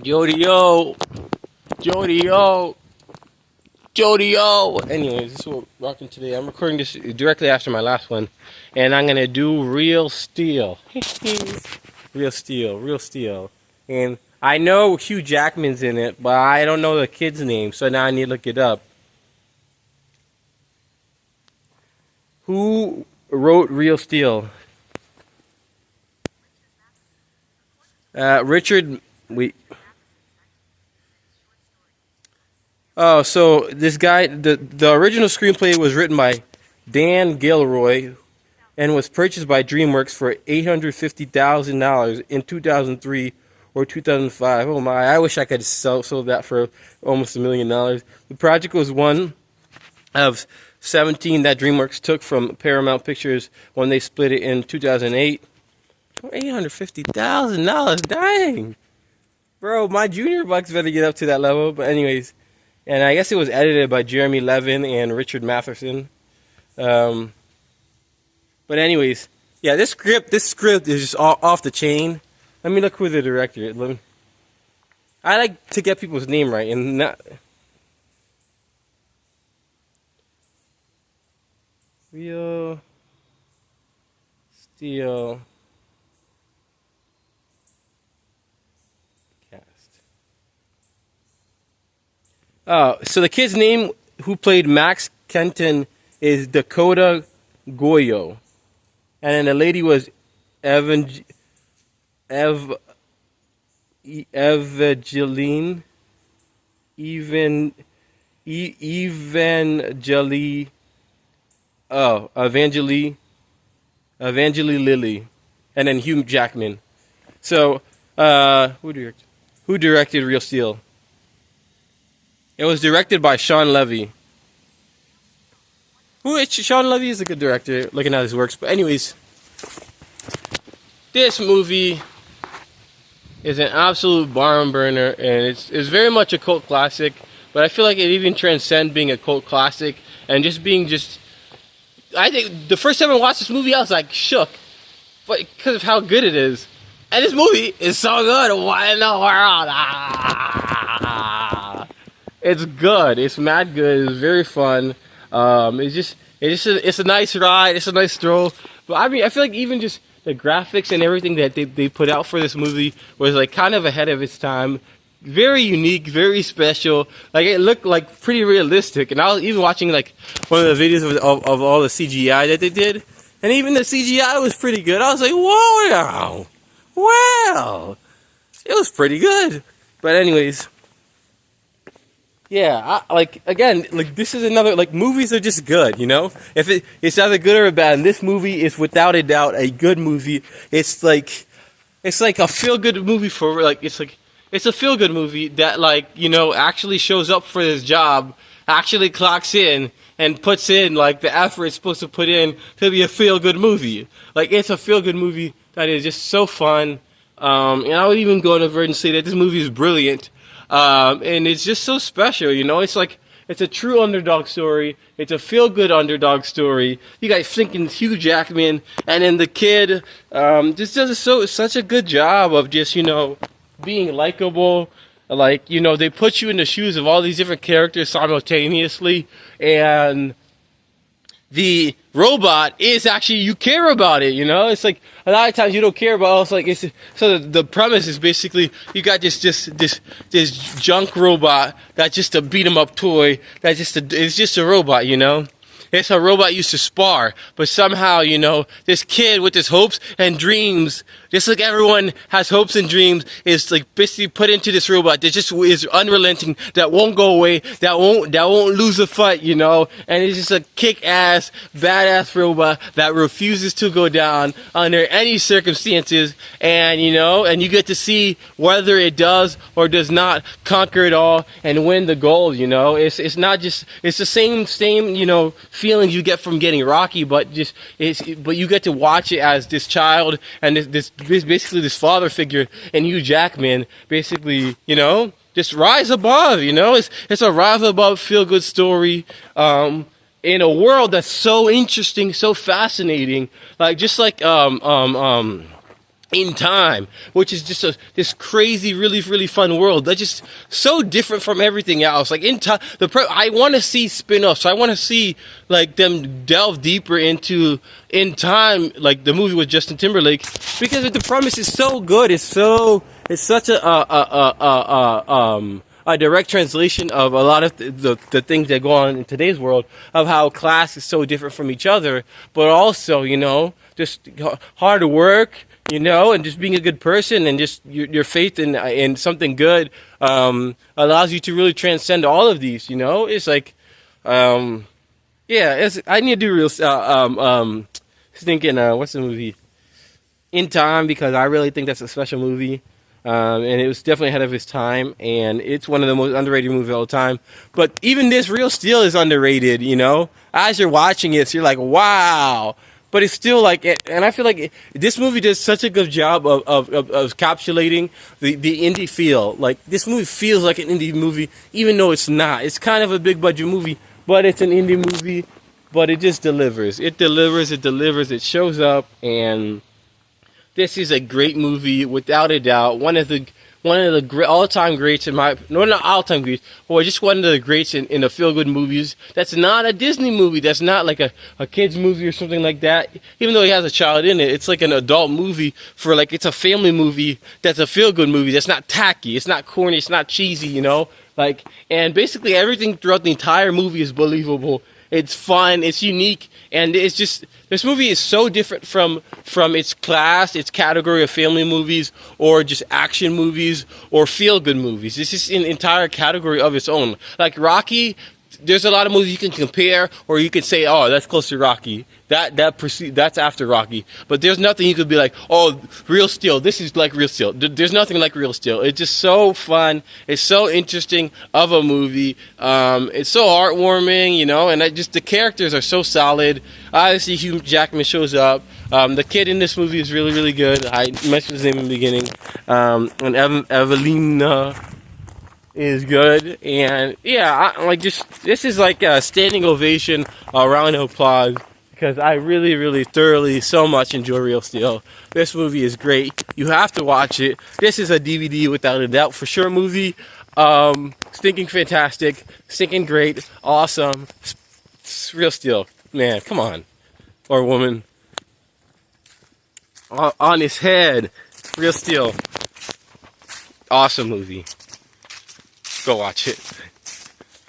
Jody-O, Jody-O, Jody-O. Anyways, this is what we're rocking today. I'm recording this directly after my last one, and I'm gonna do Real Steel. Real Steel, Real Steel. And I know Hugh Jackman's in it, but I don't know the kid's name, so now I need to look it up. Who wrote Real Steel? Richard. Wait. Oh, so this guy, the original screenplay was written by Dan Gilroy and was purchased by DreamWorks for $850,000 in 2003 or 2005. Oh my, I wish I could sold that for almost $1 million. The project was one of 17 that DreamWorks took from Paramount Pictures when they split it in 2008. $850,000, dang! Bro, my junior bucks better get up to that level, but anyways. And I guess it was edited by Jeremy Levin and Richard Matheson. But anyways, yeah, this script is just off the chain. Let me look who the director is. I like to get people's name right and not. Real Steel cast. Oh, so the kid's name who played Max Kenton is Dakota Goyo. And then the lady was Evangeline Evangeline Lilly, and then Hugh Jackman. So, who directed Real Steel? It was directed by Sean Levy. Sean Levy is a good director, looking at his works. But anyways, this movie is an absolute barn burner, and it's very much a cult classic. But I feel like it even transcends being a cult classic and just being just. I think the first time I watched this movie, I was like shook, but because of how good it is. And this movie is so good. Why in the world? It's good. It's mad good. It's very fun. It's a nice ride. It's a nice stroll. But I mean, I feel like even just the graphics and everything that they put out for this movie was like kind of ahead of its time. Very unique, very special. Like it looked like pretty realistic. And I was even watching like one of the videos of all the CGI that they did, and even the CGI was pretty good. I was like, whoa, wow, it was pretty good. But anyways. Yeah, this is another, movies are just good, you know? If it's either good or bad, and this movie is without a doubt a good movie. It's like a feel-good movie it's a feel-good movie that, actually shows up for his job, actually clocks in, and puts in, the effort it's supposed to put in to be a feel-good movie. It's a feel-good movie that is just so fun. And I would even go on the verge and say that this movie is brilliant. And it's just so special, you know. It's a true underdog story. It's a feel-good underdog story. You guys thinking Hugh Jackman, and then the kid just does such a good job of just being likable. They put you in the shoes of all these different characters simultaneously, and the robot is actually, you care about it, you know? It's like a lot of times you don't care about it. So the premise is basically you got this junk robot that's just a beat 'em up toy it's just a robot, you know? It's a robot used to spar, but somehow, this kid with his hopes and dreams, just like everyone has hopes and dreams, is basically put into this robot that just is unrelenting, that won't go away, that won't lose a fight, you know. And it's just a kick-ass, badass robot that refuses to go down under any circumstances, and and you get to see whether it does or does not conquer it all and win the gold, you know. It's not just, it's the same feelings you get from getting Rocky, but you get to watch it as this child and this basically this father figure in Hugh Jackman, basically, just rise above, it's a rise above feel good story, in a world that's so interesting, so fascinating, In Time, which is just this crazy, really, really fun world that's just so different from everything else. Like In Time, I want to see spin-offs. So I want to see like them delve deeper into In Time, like the movie with Justin Timberlake, because the premise is so good. It's such a direct translation of a lot of the things that go on in today's world, of how class is so different from each other, but also, just hard work, and just being a good person, and just your faith in something good allows you to really transcend all of these. It's like, I need to do real. Thinking, what's the movie? In Time, because I really think that's a special movie. And it was definitely ahead of its time, and it's one of the most underrated movies of all time. But even this Real Steel is underrated, As you're watching it, so you're like, wow. But it's still like, and I feel like this movie does such a good job of encapsulating the indie feel. Like, this movie feels like an indie movie, even though it's not. It's kind of a big budget movie, but it's an indie movie. But it just delivers. It delivers. It shows up, and this is a great movie, without a doubt. One of the all-time greats not all-time greats, or just one of the greats in the feel-good movies. That's not a Disney movie. That's not like a kid's movie or something like that. Even though he has a child in it, it's like an adult movie it's a family movie that's a feel-good movie. That's not tacky. It's not corny. It's not cheesy, and basically everything throughout the entire movie is believable. It's fun, it's unique, and it's just, this movie is so different from its class, its category of family movies, or just action movies, or feel-good movies. This is an entire category of its own. Like Rocky, there's a lot of movies you can compare, or you could say, oh, that's close to Rocky. That's after Rocky. But there's nothing you could be like, oh, Real Steel. This is like Real Steel. There's nothing like Real Steel. It's just so fun. It's so interesting of a movie. It's so heartwarming, and the characters are so solid. Obviously, Hugh Jackman shows up. The kid in this movie is really, really good. I mentioned his name in the beginning. And Evelina is good. And yeah, this is like a standing ovation, a round of applause, because I really, really thoroughly so much enjoy Real Steel. This movie is great. You have to watch it. This is a DVD without a doubt for sure movie. Stinking fantastic, stinking great, awesome. Real Steel, man, come on, or woman, on his head. Real Steel, awesome movie. Go watch it.